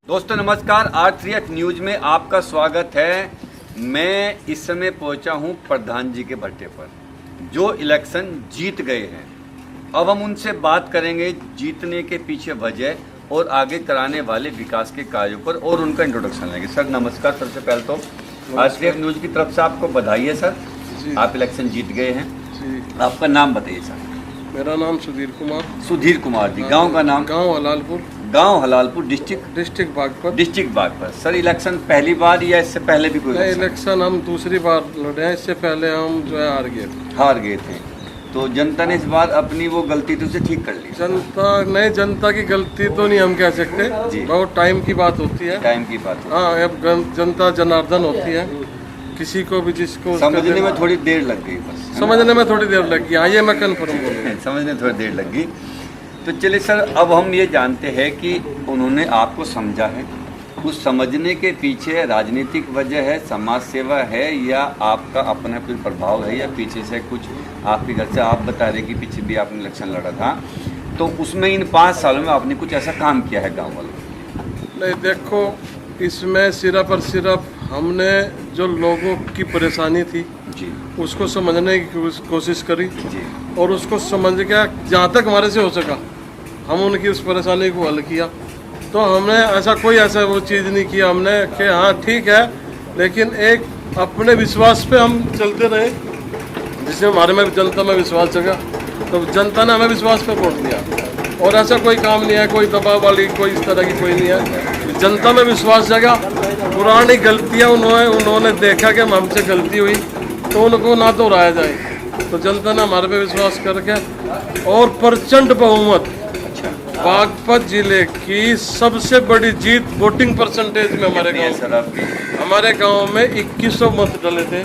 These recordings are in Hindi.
दोस्तों नमस्कार, R3H न्यूज में आपका स्वागत है। मैं इस समय पहुंचा हूं प्रधान जी के भट्टे पर, जो इलेक्शन जीत गए हैं। अब हम उनसे बात करेंगे जीतने के पीछे वजह और आगे कराने वाले विकास के कार्यों पर और उनका इंट्रोडक्शन लेंगे। सर नमस्कार। सबसे पहले तो R3H न्यूज की तरफ से आपको बधाई है सर, आप इलेक्शन जीत गए हैं। आपका नाम बताइए सर। मेरा नाम सुधीर कुमार। सुधीर कुमार जी, गांव का नाम? गांव Halalpur, district Baghpat. Sir election पहली बार या इससे पहले भी कोई? इलेक्शन हम दूसरी बार लड़े हैं, इससे पहले हम जो है हार गए थे। तो जनता ने इस बार अपनी वो गलती तो उसे ठीक कर ली। जनता की गलती तो नहीं हम कह सकते, बहुत टाइम की बात होती है। हाँ, अब जनता जनार्दन होती है, किसी को भी जिसको समझने में थोड़ी देर लग गई, बस समझने में थोड़ी देर लग गई। हाँ, ये मैं कन्फर्म बोलूँ, समझने में थोड़ी देर लग गई। तो चलिए सर, अब हम ये जानते हैं कि उन्होंने आपको समझा है, उस समझने के पीछे राजनीतिक वजह है, समाज सेवा है, या आपका अपना कोई प्रभाव है, या पीछे से कुछ आपके घर से आप बता रहे कि पीछे भी आपने इलेक्शन लड़ा था, तो उसमें इन 5 सालों में आपने कुछ ऐसा काम किया है गाँव वालों? नहीं, देखो इसमें सिर्फ और सिर्फ हमने जो लोगों की परेशानी थी जी, उसको समझने की कोशिश करी जी, और उसको समझ के जहाँ तक हमारे से हो सका हम उनकी उस परेशानी को हल किया। तो हमने ऐसा वो चीज़ नहीं किया हमने कि हाँ ठीक है, लेकिन एक अपने विश्वास पे हम चलते रहे, जिससे हमारे में जनता में विश्वास जगा, तो जनता ने हमें विश्वास पे वोट दिया। और ऐसा कोई काम नहीं है, कोई दबाव वाली कोई इस तरह की कोई नहीं है, जनता में विश्वास जगा। पुरानी गलतियाँ उन्होंने देखा कि हमसे गलती हुई तो उनको ना दोहराया जाए, तो जनता ने हमारे पे विश्वास करके और प्रचंड बहुमत, बागपत जिले की सबसे बड़ी जीत वोटिंग परसेंटेज में हमारे गांव में 2100 मत डले थे,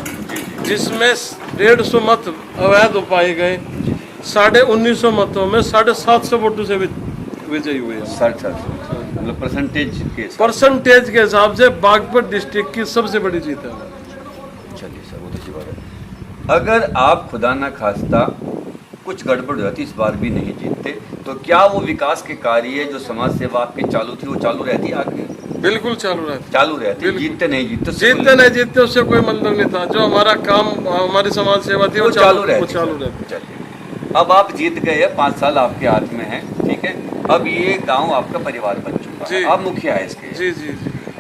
जिसमें 150 मत अवैध हो पाए गए। 1950 मतों में 750 वोटों से विजयी हुए हैं। 750 मतलब परसेंटेज के हिसाब से बागपत डिस्ट्रिक्ट की सबसे बड़ी जीत है। चलिए सर, वो तो अच्छी बात है। अगर आप खुदा ना खास्ता कुछ गड़बड़ हो जाती, इस बार भी नहीं जीतते, तो क्या वो विकास के कार्य जो समाज सेवा आपकी चालू थी वो चालू रहती आगे? बिल्कुल चालू रहती। जीतते नहीं जीतते उससे कोई मतलब नहीं था। जो हमारा काम, हमारी समाज सेवा थी वो चालू रहती। अब आप जीत गए हैं, 5 साल आपके हाथ में है, ठीक है। अब ये गांव आपका परिवार बन चुका है, आप मुखिया है इसके। जी।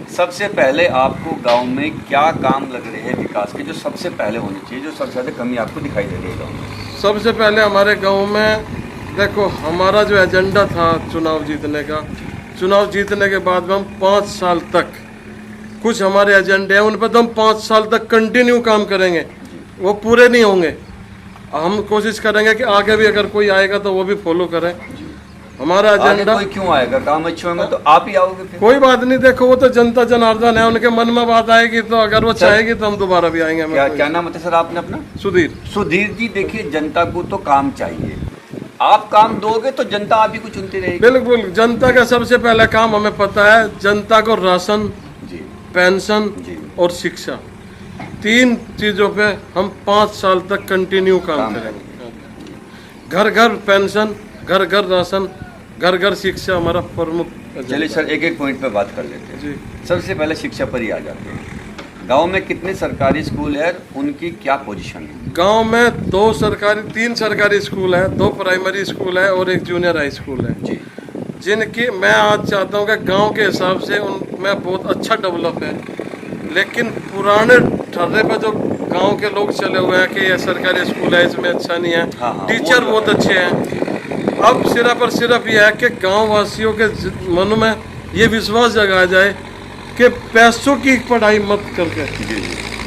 सबसे पहले आपको गांव में क्या काम लग रहे हैं विकास के, जो सबसे पहले होने चाहिए, जो सबसे ज़्यादा कमी आपको दिखाई दे रही है गाँव में? सबसे पहले हमारे गांव में देखो, हमारा जो एजेंडा था चुनाव जीतने का, चुनाव जीतने के बाद में हम 5 साल तक कुछ हमारे एजेंडे हैं, उन पर तो हम 5 साल तक कंटिन्यू काम करेंगे, वो पूरे नहीं होंगे। हम कोशिश करेंगे कि आगे भी अगर कोई आएगा तो वो भी फॉलो करे हमारा एजेंडा। कोई क्यों आएगा, काम अच्छे होंगे तो आप ही आओगे फिर। कोई बात नहीं, देखो वो तो जनता जनार्दन है, उनके मन में बात आएगी तो अगर वो चाहेगी तो हम दोबारा भी आएंगे। क्या नाम है सर आपने अपना? सुधीर जी। देखिए, जनता को तो काम चाहिए, आप काम दोगे तो जनता आप ही को चुनती रहेगी। बिल्कुल, जनता का सबसे पहला काम हमें पता है, जनता को राशन जी, पेंशन जी, और शिक्षा, 3 चीजों पे हम 5 साल तक कंटिन्यू काम करेंगे। घर घर पेंशन, घर घर राशन, घर घर शिक्षा हमारा प्रमुख। चलिए सर, एक पॉइंट पे बात कर लेते हैं जी। सबसे पहले शिक्षा पर ही आ जाते हैं। गांव में कितने सरकारी स्कूल है, उनकी क्या पोजीशन है? गांव में 3 सरकारी स्कूल है, 2 प्राइमरी स्कूल है और 1 जूनियर हाई स्कूल है जी, जिनकी मैं आज चाहता हूं कि गांव के हिसाब से उनमें बहुत अच्छा डेवलप है। लेकिन पुराने ठर्रे पर जो गांव के लोग चले हुए हैं कि ये सरकारी स्कूल है, इसमें अच्छा नहीं है, टीचर बहुत अच्छे हैं। अब सिर्फ और सिर्फ यह है कि गांव वासियों के मन में ये विश्वास जगाया जाए कि पैसों की पढ़ाई मत करके,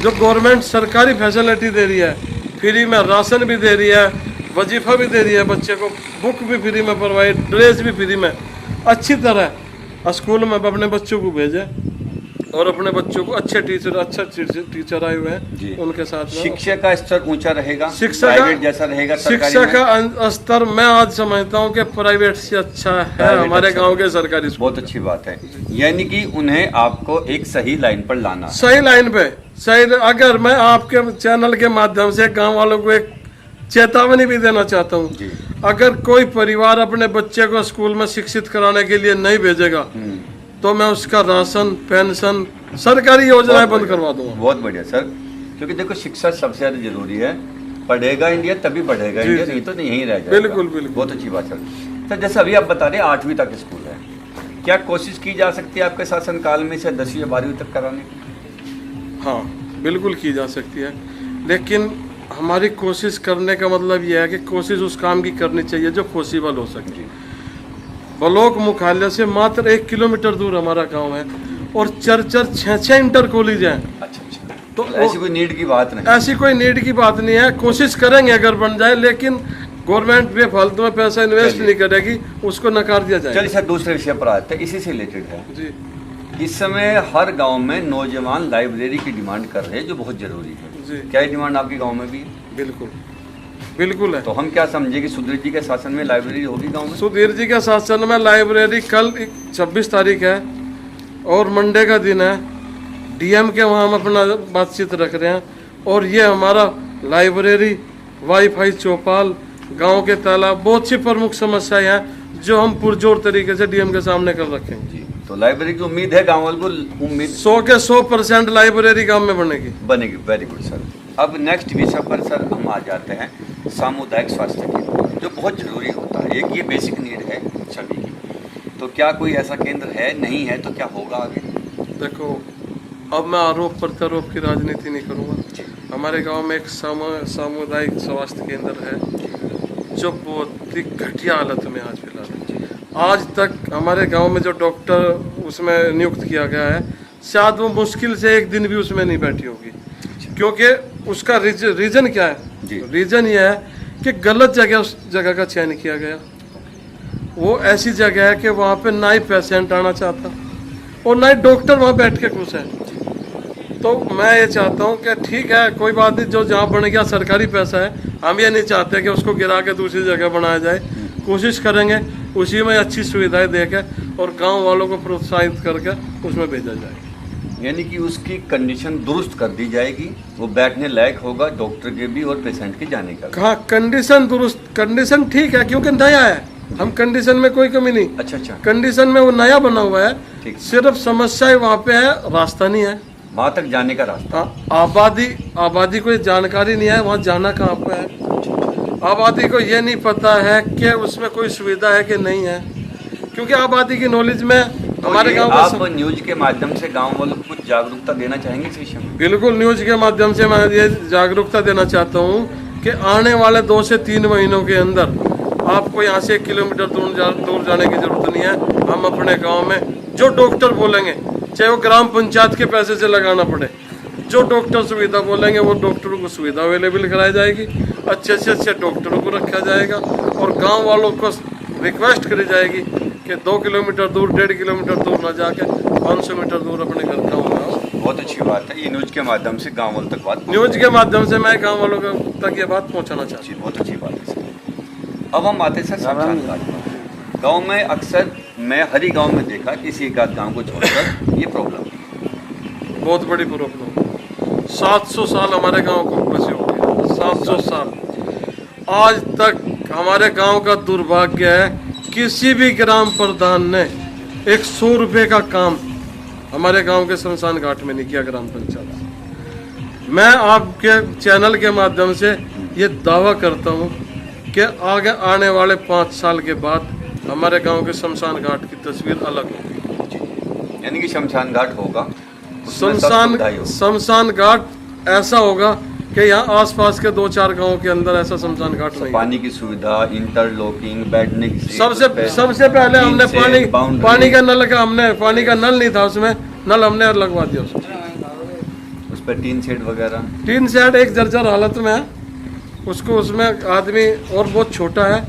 जो गवर्नमेंट सरकारी फैसिलिटी दे रही है, फ्री में राशन भी दे रही है, वजीफा भी दे रही है, बच्चे को बुक भी फ्री में प्रोवाइड, ड्रेस भी फ्री में, अच्छी तरह स्कूल में अपने बच्चों को भेजे और अपने बच्चों को अच्छे टीचर आए हुए हैं उनके साथ में। शिक्षा का स्तर ऊंचा रहेगा, शिक्षा जैसा रहेगा। शिक्षा का स्तर मैं आज समझता हूं कि प्राइवेट से अच्छा है हमारे गांव के सरकारी स्कूल। बहुत अच्छी बात है, यानी कि उन्हें आपको एक सही लाइन पर लाना, सही लाइन पे सही। अगर मैं आपके चैनल के माध्यम से गाँव वालों को एक चेतावनी भी देना चाहता हूँ, अगर कोई परिवार अपने बच्चे को स्कूल में शिक्षित कराने के लिए नहीं भेजेगा तो मैं उसका राशन, पेंशन, सरकारी योजनाएं बंद करवा दूंगा। बहुत बढ़िया सर, क्योंकि देखो शिक्षा सबसे ज्यादा जरूरी है। पढ़ेगा इंडिया तभी बढ़ेगा जी, इंडिया, जी। नहीं तो यहीं रह जाएगा। बिल्कुल, बिल्कुल। बहुत अच्छी बात सर। सर जैसे अभी आप बता रहे 8वीं तक स्कूल है, क्या कोशिश की जा सकती है आपके शासनकाल में से 10वीं या 12वीं तक कराने की? हाँ, बिल्कुल की जा सकती है, लेकिन हमारी कोशिश करने का मतलब यह है कि कोशिश उस काम की करनी चाहिए जो पॉसिबल हो सके। जी। ब्लॉक मुख्यालय से मात्र 1 किलोमीटर दूर हमारा गांव है और 6 इंटर कॉलेज हैं। अच्छा अच्छा, तो तो ऐसी कोई नीड की बात नहीं। ऐसी कोई नीड की बात नहीं है, कोशिश करेंगे अगर बन जाए, लेकिन गवर्नमेंट भी फालतू में पैसा इन्वेस्ट चलिए। नहीं करेगी, उसको नकार दिया जाएगा। चलिए सर दूसरे विषय पर आते हैं, इसी से रिलेटेड है। जी, इस समय हर गांव में नौजवान लाइब्रेरी की डिमांड कर रहे हैं, जो बहुत जरूरी है। जी। क्या ये डिमांड आपके गांव में भी है? बिल्कुल बिल्कुल है। तो हम क्या समझे कि सुधीर जी के शासन में लाइब्रेरी होगी गांव में? सुधीर जी के शासन में लाइब्रेरी कल 26 तारीख है और मंडे का दिन है। डीएम के वहाँ हम अपना बातचीत रख रहे हैं और ये हमारा लाइब्रेरी, वाईफाई, चौपाल, गांव के तालाब, बहुत सी प्रमुख समस्याएं हैं जो हम पुरजोर तरीके से डीएम के सामने कर रखेंगे। जी, तो लाइब्रेरी की उम्मीद है गाँव वालों को, उम्मीद 100 के 100% लाइब्रेरी गांव में बनेगी। बनेगी। Very good sir. अब नेक्स्ट विषय पर सर हम आ जाते हैं, सामुदायिक स्वास्थ्य केंद्र, जो बहुत जरूरी होता है। एक ये बेसिक नीड है सभी की, तो क्या कोई ऐसा केंद्र है? नहीं है तो क्या होगा आगे? देखो, अब मैं आरोप प्रत्यारोप की राजनीति नहीं करूंगा। जी। हमारे गांव में एक सामुदायिक स्वास्थ्य केंद्र है जो बहुत ही घटिया हालत में आज फिलहाल है। आज तक हमारे गांव में जो डॉक्टर उसमें नियुक्त किया गया है, शायद वो मुश्किल से एक दिन भी उसमें नहीं बैठी होगी, क्योंकि उसका रीजन क्या है? जी। रीजन ये है कि गलत जगह उस जगह का चयन किया गया। वो ऐसी जगह है कि वहाँ पे ना ही पेशेंट आना चाहता और ना ही डॉक्टर वहाँ बैठ के खुश है। तो मैं ये चाहता हूँ कि ठीक है, कोई बात नहीं, जो जहाँ बन गया सरकारी पैसा है, हम ये नहीं चाहते कि उसको गिरा के दूसरी जगह बनाया जाए। कोशिश करेंगे उसी में अच्छी सुविधाएं देके और गांव वालों को प्रोत्साहित करके उसमें भेजा जाए। यानी कि उसकी कंडीशन दुरुस्त कर दी जाएगी, वो बैठने लायक होगा, डॉक्टर के भी और पेशेंट के जाने का भी। हाँ, कंडीशन दुरुस्त, कंडीशन ठीक है क्योंकि नया है, हम कंडीशन में कोई कमी नहीं। अच्छा अच्छा, कंडीशन में वो नया बना हुआ है, ठीक। सिर्फ समस्या वहाँ पे है, रास्ता नहीं है। वहाँ तक जाने का रास्ता। हाँ, आबादी को जानकारी नहीं है वहाँ जाना कहाँ पे है। आबादी को ये नहीं पता है कि उसमें कोई सुविधा है कि नहीं है, क्योंकि आबादी की नॉलेज में तो हमारे ये गांव आप न्यूज के माध्यम से गांव वालों को कुछ जागरूकता देना चाहेंगे इस विषय में? बिल्कुल, न्यूज के माध्यम से मैं ये जागरूकता देना चाहता हूँ कि आने वाले 2 से 3 महीनों के अंदर आपको यहाँ से 1 किलोमीटर दूर जाने की जरूरत नहीं है। हम अपने गांव में जो डॉक्टर बोलेंगे, चाहे वो ग्राम पंचायत के पैसे से लगाना पड़े, जो डॉक्टर सुविधा बोलेंगे वो डॉक्टरों को सुविधा अवेलेबल कराई जाएगी, अच्छे से अच्छे डॉक्टरों को रखा जाएगा और गाँव वालों को रिक्वेस्ट करी जाएगी कि 2 किलोमीटर दूर, 1.5 किलोमीटर दूर ना जाके 500 मीटर दूर अपने घर का होगा। बहुत अच्छी बात है, ये न्यूज के माध्यम से गांव वालों तक बात न्यूज के माध्यम से मैं गांव वालों तक ये बात पहुंचाना चाहता अच्छी, बहुत अच्छी बात है सर। अब हम आते हैं सर शमशान घाट पर। गाँव में अक्सर मैं हर ही गाँव में देखा, किसी एक आध गाँव को छोड़कर ये प्रॉब्लम। हूँ। बहुत बड़ी प्रॉब्लम, 700 साल हमारे गांव को बसे हो गए, 700 साल। आज तक हमारे गांव का दुर्भाग्य है, किसी भी ग्राम प्रधान ने 100 रुपये का काम हमारे गांव के शमशान घाट में नहीं किया, ग्राम पंचायत। मैं आपके चैनल के माध्यम से ये दावा करता हूँ कि आगे आने वाले 5 साल के बाद हमारे गांव के शमशान घाट की तस्वीर अलग होगी। यानी कि शमशान घाट होगा, उसमें सब सुविधाएं होगी। शमशान घाट ऐसा होगा कि यहाँ आसपास के 2-4 गांवों के अंदर ऐसा शमशान घाट नहीं है। पानी की सुविधा, इंटरलॉकिंग, बैठने की सीट, सबसे पहले हमने पानी का नल नहीं था उसमें, नल हमने लगवा दिया उस पर टीन शेड वगैरह। टीन शेड एक जर्जर हालत में है, उसको उसमें आदमी और बहुत छोटा है।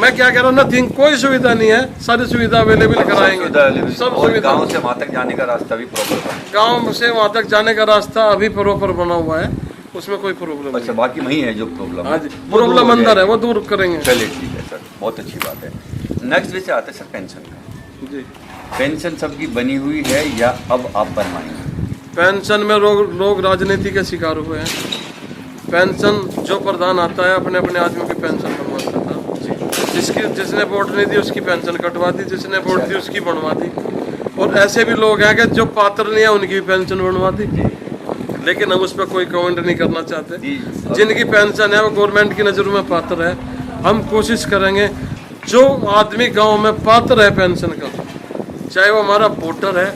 मैं क्या कह रहा हूँ, नथिंग, कोई सुविधा नहीं है, सारी सुविधा अवेलेबल कराएंगे। सब सुविधा। गाँव से वहाँ तक जाने का रास्ता भी प्रॉपर है। गाँव से वहाँ तक जाने का रास्ता अभी प्रॉपर बना हुआ है, उसमें कोई प्रॉब्लम अच्छा, बाकी वही है जो प्रॉब्लम। आज प्रॉब्लम अंदर है, वो दूर करेंगे। चलिए ठीक है सर, बहुत अच्छी बात है। नेक्स्ट विषय आते हैं सर पेंशन का। जी, पेंशन सबकी बनी हुई है या अब आप बनवाएंगे? पेंशन में लोग राजनीति के शिकार हुए हैं। पेंशन जो प्रधान आता है अपने अपने आदमियों की पेंशन बनवाता था, जिसने वोट नहीं दी उसकी पेंशन कटवा दी, जिसने वोट दी उसकी बनवा दी। और ऐसे भी लोग हैं कि जो पात्र नहीं है उनकी भी पेंशन बनवा दी, लेकिन हम उस पर कोई कमेंट नहीं करना चाहते। जी। जिनकी पेंशन है वो गवर्नमेंट की नज़रों में पात्र है। हम कोशिश करेंगे जो आदमी गांव में पात्र है पेंशन का, चाहे वो हमारा वोटर है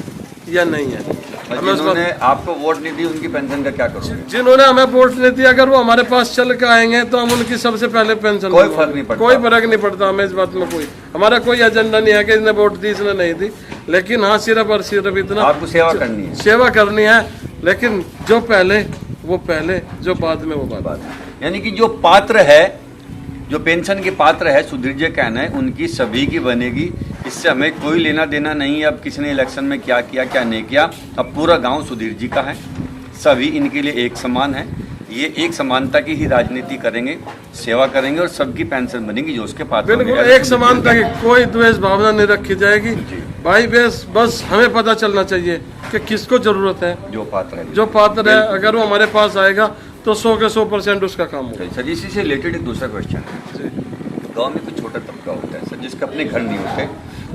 या नहीं है, हमें उस जिन्होंने आपको वोट नहीं दी उनकी पेंशन का क्या करोगे? जिन्होंने हमें वोट नहीं दिया अगर वो हमारे पास चल के आएंगे तो हम उनकी सबसे पहले पेंशन कोई फर्क नहीं पड़ता। कोई फर्क नहीं पड़ता हमें इस बात में, कोई हमारा कोई एजेंडा नहीं है कि इसने वोट दी इसने नहीं दी, लेकिन हाँ सिर्फ और सिर्फ इतना आपको सेवा करनी है। सेवा करनी है, लेकिन जो पहले वो पहले, जो बाद में वो बाद। यानी कि जो पात्र है, जो पेंशन के पात्र है, सुधीर जी कहना है उनकी सभी की बनेगी। इससे हमें कोई लेना देना नहीं है अब किसने इलेक्शन में क्या किया क्या नहीं किया। अब पूरा गांव सुधीर जी का है, सभी इनके लिए एक समान है। ये एक समानता की ही राजनीति करेंगे, सेवा करेंगे और सबकी पेंशन बनेगी जो उसके पात्र होंगे। बिल्कुल एक समानता की कोई द्वेष भावना नहीं रखी जाएगी भाई। बस हमें पता चलना चाहिए कि किसको जरूरत है, जो पात्र है, जो पात्र है अगर वो हमारे पास आएगा तो 100 के 100% उसका काम होगा। सर इसी से रिलेटेड एक दूसरा क्वेश्चन है। गांव में कुछ छोटा तबका होता है सर जिसके अपने घर नहीं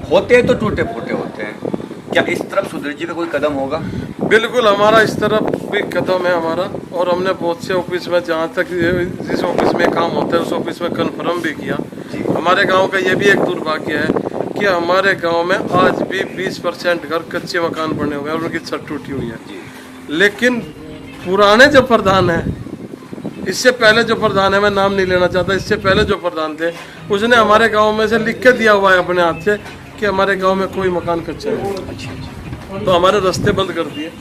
होते हैं तो टूटे फूटे होते हैं, क्या इस तरफ सुधीर जी का कोई कदम होगा? बिल्कुल हमारा इस तरफ भी कदम है हमारा, और हमने बहुत से ऑफिस में जहाँ तक जिस ऑफिस में काम होता है उस ऑफिस में कन्फर्म भी किया। हमारे गांव का ये भी एक दुर्भाग्य है कि हमारे गांव में आज भी 20% घर कच्चे मकान बने हुए हैं और उनकी छत टूटी हुई है। लेकिन पुराने जो प्रधान हैं, इससे पहले जो प्रधान है, मैं नाम नहीं लेना चाहता, इससे पहले जो प्रधान थे उसने हमारे गांव में से लिख के दिया हुआ है अपने हाथ से कि हमारे गांव में कोई मकान कच्चा नहीं। तो हमारे रास्ते बंद कर दिए।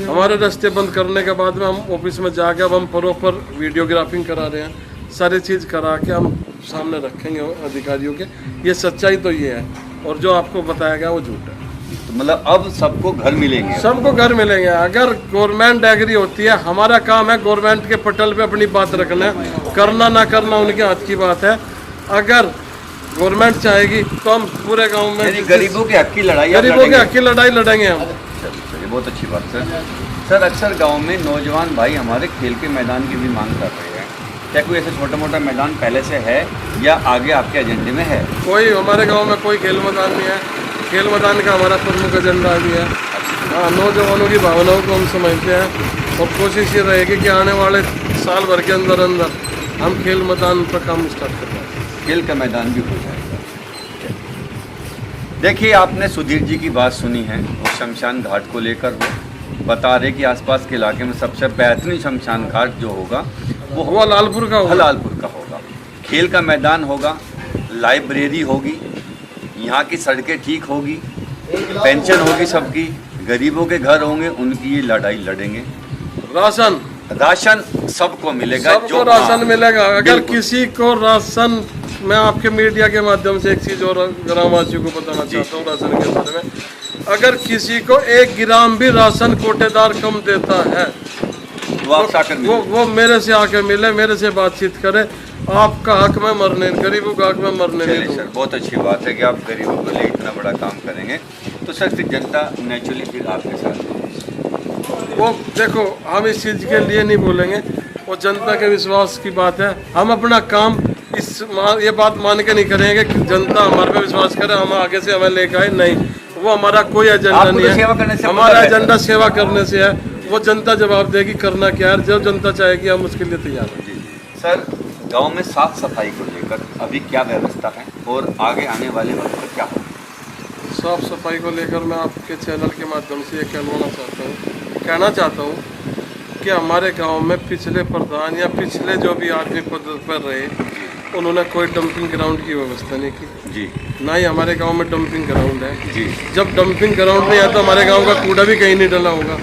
हमारे रास्ते बंद करने के बाद में हम ऑफिस में जाके अब हम प्रॉपर वीडियोग्राफिंग करा रहे हैं, सारी चीज़ करा के हम सामने रखेंगे अधिकारियों के। ये सच्चाई तो ये है, और जो आपको बताया गया वो झूठ है। तो मतलब अब सबको घर मिलेंगे, सबको घर मिलेंगे अगर गवर्नमेंट एग्री होती है। हमारा काम है गवर्नमेंट के पटल पे अपनी बात रखना, करना ना करना उनके हाथ की बात है। अगर गवर्नमेंट चाहेगी तो हम पूरे गांव में गरीबों के हक की लड़ाई, गरीबों के हक की लड़ाई लड़ेंगे हम। चलिए बहुत अच्छी बात सर। अक्सर गांव में नौजवान भाई हमारे खेल के मैदान की भी मांग कर रहे हैं, क्या कोई ऐसा छोटा मोटा मैदान पहले से है या आगे आपके एजेंडे में है? कोई हमारे गाँव में कोई खेल मैदान नहीं है। खेल मैदान का हमारा प्रमुख एजेंडा भी है। हाँ, नौजवानों की भावनाओं को हम समझते हैं और कोशिश ये रहेगी कि आने वाले साल भर के अंदर अंदर हम खेल मैदान पर काम स्टार्ट कर पाएँ, खेल का मैदान भी हो जाएगा। देखिए आपने सुधीर जी की बात सुनी है, वो शमशान घाट को लेकर वो बता रहे कि आसपास के इलाके में सबसे बेहतरीन शमशान घाट जो होगा वो लालपुर का होगा। लालपुर का होगा। खेल का मैदान होगा, लाइब्रेरी होगी, यहाँ की सड़कें ठीक होगी, पेंशन होगी सबकी, गरीबों के घर होंगे, उनकी ये लड़ाई लड़ेंगे। राशन सबको मिलेगा, सबको राशन मिलेगा। अगर किसी को राशन, मैं आपके मीडिया के माध्यम से एक चीज़ और ग्रामवासियों को बताना चाहता हूँ राशन के बारे में। अगर किसी को 1 ग्राम भी राशन कोटेदार कम देता है वो मेरे से आके मिले, मेरे से बातचीत करे। आपका हक में मरने, गरीबों का हक में मरने नहीं दूंगा। सर बहुत अच्छी बात है कि आप गरीबों के लिए इतना बड़ा काम करेंगे, तो सर फिर जनता नेचुरली फिर आपके साथ। वो देखो हम इस चीज़ के लिए नहीं बोलेंगे, वो जनता के विश्वास की बात है। हम अपना काम ये बात मान के नहीं करेंगे कि जनता हमारे पे विश्वास करे, हम आगे से हमें लेकर आए, नहीं, वो हमारा कोई एजेंडा नहीं है। हमारा एजेंडा सेवा करने से है। वो जनता जवाब देगी करना क्या है, जब जनता चाहेगी हम उसके लिए तैयार हैं। सर गांव में साफ सफाई को लेकर अभी क्या व्यवस्था है और आगे आने वाले वक्त पर क्या होगा? साफ सफाई को लेकर मैं आपके चैनल के माध्यम से ये कहना चाहता हूँ कि हमारे गांव में पिछले प्रधान या पिछले जो भी आदमी पद पर रहे, उन्होंने कोई डंपिंग ग्राउंड की व्यवस्था नहीं की जी। ना ही हमारे गांव में डंपिंग ग्राउंड है जी। जब डंपिंग ग्राउंड नहीं है तो हमारे गांव का कूड़ा भी कहीं नहीं डला होगा।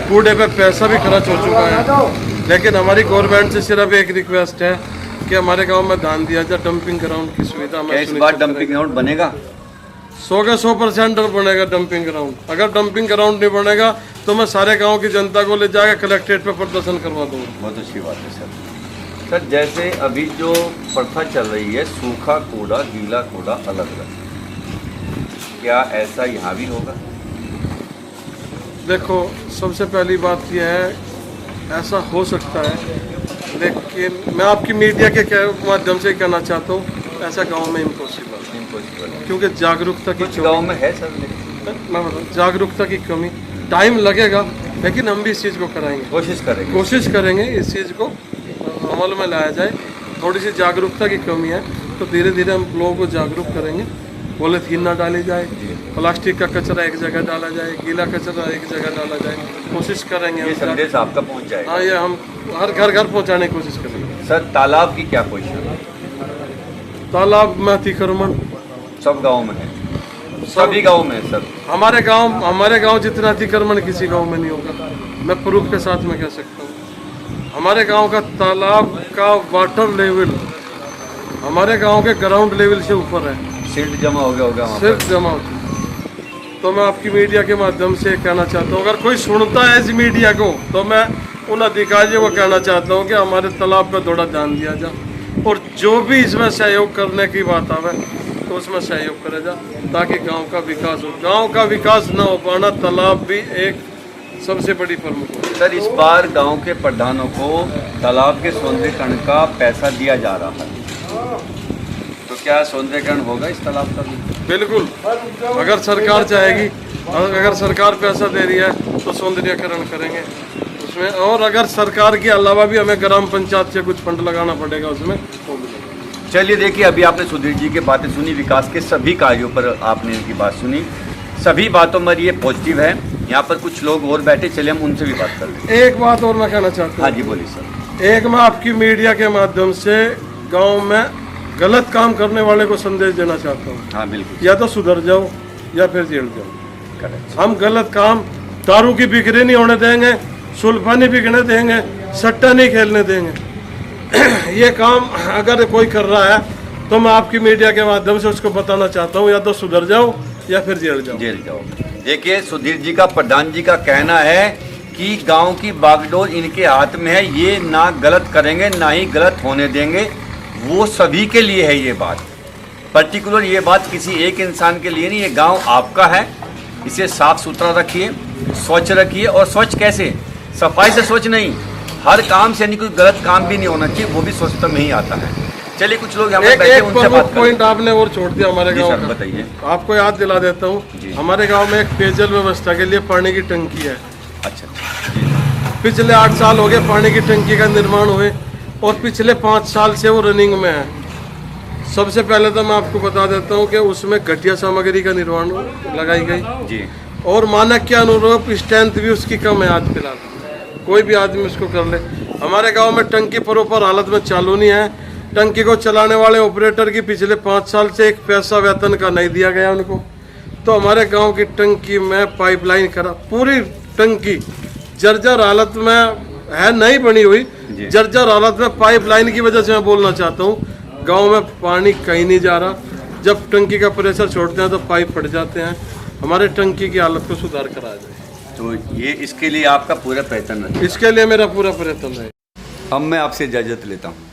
कूड़े पे पैसा भी खर्च हो चुका है। लेकिन हमारी गवर्नमेंट से सिर्फ एक रिक्वेस्ट है कि हमारे गांव में ध्यान दिया जाए, डंपिंग ग्राउंड की सुविधा में। इस बार डंपिंग ग्राउंड बनेगा? 100 के 100% बनेगा डंपिंग ग्राउंड। अगर डंपिंग ग्राउंड नहीं बनेगा तो मैं सारे गांव की जनता को ले जाकर कलेक्ट्रेट पे प्रदर्शन करवा दूंगा। बहुत अच्छी बात है सर। सर जैसे अभी जो प्रथा चल रही है, सूखा कूड़ा गीला कूड़ा अलग अलग, क्या ऐसा यहाँ भी होगा? देखो सबसे पहली बात यह है, ऐसा हो सकता है, लेकिन मैं आपकी मीडिया के माध्यम से कहना चाहता हूँ ऐसा गांव में इम्पॉसिबल, क्योंकि जागरूकता की गांव में है सर, मैं बताऊँ, जागरूकता की कमी, टाइम लगेगा लेकिन हम भी इस चीज़ को कराएंगे, कोशिश करेंगे इस चीज़ को अमल में लाया जाए। थोड़ी सी जागरूकता की कमी है तो धीरे धीरे हम लोगों को जागरूक करेंगे। पॉलीथीन ना डाली जाए, प्लास्टिक का कचरा एक जगह डाला जाए, गीला कचरा एक जगह डाला जाए, कोशिश करेंगे। ये संदेश आपका पहुंच जाएगा। हाँ, ये हम हर घर पहुंचाने की कोशिश करेंगे। सर, तालाब की क्या पोजीशन है? तालाब में अतिक्रमण सब गाँव में है, सभी गाँव में है सर। हमारे गांव जितना अतिक्रमण किसी गांव में नहीं होगा, मैं प्रूफ के साथ में कह सकता हूँ। हमारे गांव का तालाब का वाटर लेवल हमारे गांव के ग्राउंड लेवल से ऊपर है। सिल्ट जमा हो गया होगा वहाँ पर। सिर्फ जमा होती। तो मैं आपकी मीडिया के माध्यम से कहना चाहता हूँ, अगर कोई सुनता है इस मीडिया को तो मैं उन अधिकारियों को कहना चाहता हूँ कि हमारे तालाब पर थोड़ा ध्यान दिया जाए और जो भी इसमें सहयोग करने की बात आवे तो उसमें सहयोग करे जा, ताकि गांव का विकास हो। गांव का विकास न हो पाना, तालाब भी एक सबसे बड़ी प्रमुख है। सर, इस बार गांव के प्रधानों को तालाब के सौंदर्यीकरण का पैसा दिया जा रहा है, तो क्या सौंदर्यीकरण होगा इस तालाब का? बिल्कुल, अगर सरकार चाहेगी, अगर सरकार पैसा दे रही है तो सौंदर्यीकरण करेंगे उसमें। और अगर सरकार के अलावा भी हमें ग्राम पंचायत से कुछ फंड लगाना पड़ेगा उसमें, तो भी। चलिए, देखिए, अभी आपने सुधीर जी की बातें सुनी, विकास के सभी कार्यों पर आपने इनकी बात सुनी, सभी बातों में ये पॉजिटिव है। यहाँ पर कुछ लोग और बैठे, चलिए हम उनसे भी बात कर लें। एक बात और मैं कहना चाहता हूँ। हाँ जी, बोलिए सर। एक, मैं आपकी मीडिया के माध्यम से गाँव में गलत काम करने वाले को संदेश देना चाहता हूँ। हाँ, बिल्कुल। या तो सुधर जाओ या फिर जेल जाओ। करेक्ट। हम गलत काम, दारू की बिक्री नहीं होने देंगे, सुल्फा नहीं बिकने देंगे, सट्टा नहीं खेलने देंगे। ये काम अगर कोई कर रहा है तो मैं आपकी मीडिया के माध्यम से उसको बताना चाहता हूँ, या तो सुधर जाओ या फिर जेल जाओ। देखिए, सुधीर जी का, प्रधान जी का कहना है कि गांव की बागडोर इनके हाथ में है, ये ना गलत करेंगे ना ही गलत होने देंगे। वो सभी के लिए है ये बात, पर्टिकुलर ये बात किसी एक इंसान के लिए नहीं। ये गांव आपका है, इसे साफ सुथरा रखिए, स्वच्छ रखिए। और स्वच्छ कैसे? सफाई से स्वच्छ नहीं, हर काम से, यानी कोई गलत काम भी नहीं होना चाहिए, वो भी स्वच्छता में ही आता है। चलिए, कुछ लोग यहाँ बैठे हैं, उनसे बात पॉइंट आपने और छोड़ दिया हमारे गाँव का। बताइए। आपको याद दिला देता हूँ, हमारे गाँव में एक पेयजल व्यवस्था के लिए पानी की टंकी है। अच्छा। पिछले 8 साल हो गए पानी की टंकी का निर्माण हुए और पिछले 5 साल से वो रनिंग में है। सबसे पहले तो मैं आपको बता देता हूँ कि उसमें घटिया सामग्री का निर्माण लगाई गई जी, और मानक के अनुरूप स्ट्रेंथ भी उसकी कम है। आज फिलहाल कोई भी आदमी उसको कर ले। हमारे गांव में टंकी प्रॉपर हालत में चालू नहीं है। टंकी को चलाने वाले ऑपरेटर की पिछले 5 साल से एक पैसा वेतन का नहीं दिया गया उनको। तो हमारे गांव की टंकी में पाइपलाइन करा, पूरी टंकी जर्जर हालत में है, नहीं बनी हुई, जर्जर हालत में। पाइपलाइन की वजह से मैं बोलना चाहता हूँ, गांव में पानी कहीं नहीं जा रहा। जब टंकी का प्रेशर छोड़ते हैं तो पाइप फट जाते हैं। हमारे टंकी की हालत को सुधार कराया जाए, तो ये इसके लिए आपका पूरा प्रयत्न है। इसके लिए मेरा पूरा प्रयत्न है। अब मैं आपसे इजाज़त लेता हूँ।